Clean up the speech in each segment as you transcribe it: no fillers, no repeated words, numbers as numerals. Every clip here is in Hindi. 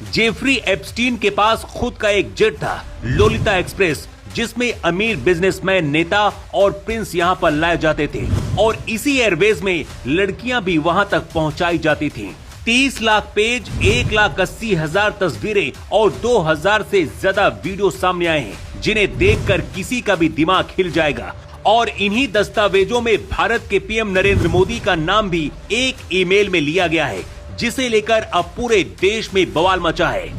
जेफरी एप्स्टीन के पास खुद का एक जेट था, लोलिता एक्सप्रेस, जिसमें अमीर बिजनेसमैन, नेता और प्रिंस यहां पर लाए जाते थे और इसी एयरवेज में लड़कियां भी वहां तक पहुंचाई जाती थीं। 30 लाख पेज, 1,80,000 तस्वीरें और 2000 से ज्यादा वीडियो सामने आए हैं, जिन्हें देखकर किसी का भी दिमाग हिल जाएगा। और इन्हीं दस्तावेजों में भारत के पीएम नरेंद्र मोदी का नाम भी एक ईमेल में लिया गया है, जिसे लेकर अब पूरे देश में बवाल मचा है।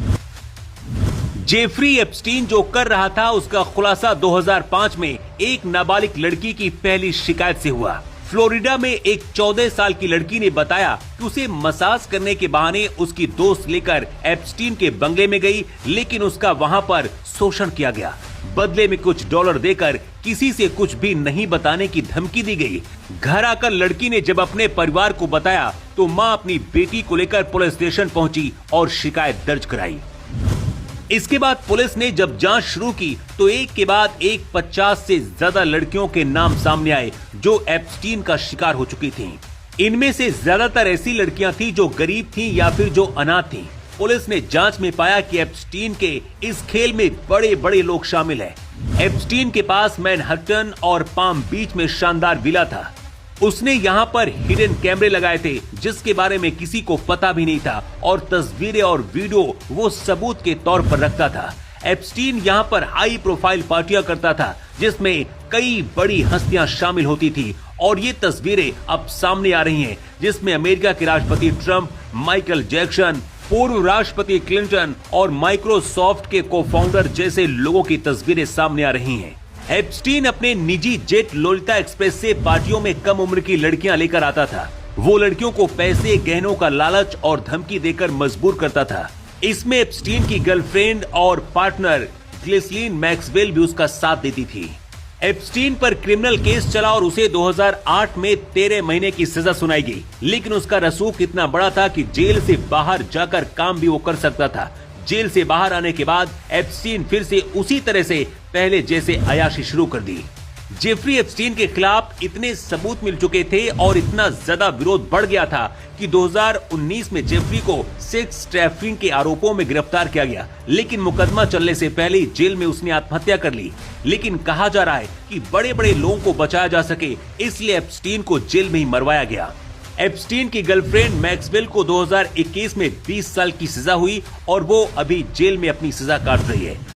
जेफरी एप्स्टीन जो कर रहा था उसका खुलासा 2005 में एक नाबालिग लड़की की पहली शिकायत से हुआ। फ्लोरिडा में एक 14 साल की लड़की ने बताया कि उसे मसाज करने के बहाने उसकी दोस्त लेकर एप्स्टीन के बंगले में गई, लेकिन उसका वहां पर शोषण किया गया। बदले में कुछ डॉलर देकर किसी से कुछ भी नहीं बताने की धमकी दी गई। घर आकर लड़की ने जब अपने परिवार को बताया तो मां अपनी बेटी को लेकर पुलिस स्टेशन पहुंची और शिकायत दर्ज कराई। इसके बाद पुलिस ने जब जांच शुरू की तो एक के बाद एक 50 से ज्यादा लड़कियों के नाम सामने आए जो एप्स्टीन का शिकार हो चुकी थीं। इनमें से ज्यादातर ऐसी लड़कियां थीं जो गरीब थीं या फिर जो अनाथ थीं। पुलिस ने जांच में पाया कि एप्स्टीन के इस खेल में बड़े बड़े लोग शामिल हैं। एप्स्टीन के पास मैनहट्टन और पाम बीच में शानदार विला था। उसने यहाँ पर हिडन कैमरे लगाए थे, जिसके बारे में किसी को पता भी नहीं था, और तस्वीरें और वीडियो वो सबूत के तौर पर रखता था। एप्स्टीन यहाँ पर हाई प्रोफाइल पार्टियां करता था, जिसमें कई बड़ी हस्तियां शामिल होती थी, और ये तस्वीरें अब सामने आ रही हैं, जिसमें अमेरिका के राष्ट्रपति ट्रंप, माइकल जैक्सन, पूर्व राष्ट्रपति क्लिंटन और माइक्रोसॉफ्ट के को-फाउंडर जैसे लोगों की तस्वीरें सामने आ रही हैं। एप्स्टीन अपने निजी जेट लोलिता एक्सप्रेस से पार्टियों में कम उम्र की लड़कियां लेकर आता था। वो लड़कियों को पैसे, गहनों का लालच और धमकी देकर मजबूर करता था। इसमें एप्स्टीन की गर्लफ्रेंड और पार्टनर ग्हिस्लीन मैक्सवेल भी उसका साथ देती थी। एप्स्टीन पर क्रिमिनल केस चला और उसे 2008 में 13 महीने की सजा सुनाई गई, लेकिन उसका रसूख इतना बड़ा था कि जेल से बाहर जाकर काम भी वो कर सकता था। जेल से बाहर आने के बाद एप्स्टीन फिर से उसी तरह से पहले जैसे अय्याशी शुरू कर दी। जेफरी एप्स्टीन के खिलाफ इतने सबूत मिल चुके थे और इतना ज्यादा विरोध बढ़ गया था कि 2019 में जेफरी को सेक्स ट्रैफिकिंग के आरोपों में गिरफ्तार किया गया, लेकिन मुकदमा चलने से पहले ही जेल में उसने आत्महत्या कर ली। लेकिन कहा जा रहा है कि बड़े बड़े लोगों को बचाया जा सके, इसलिए एप्स्टीन को जेल में ही मरवाया गया। एप्स्टीन की गर्लफ्रेंड मैक्सवेल को 2021 में 20 साल की सजा हुई और वो अभी जेल में अपनी सजा काट रही है।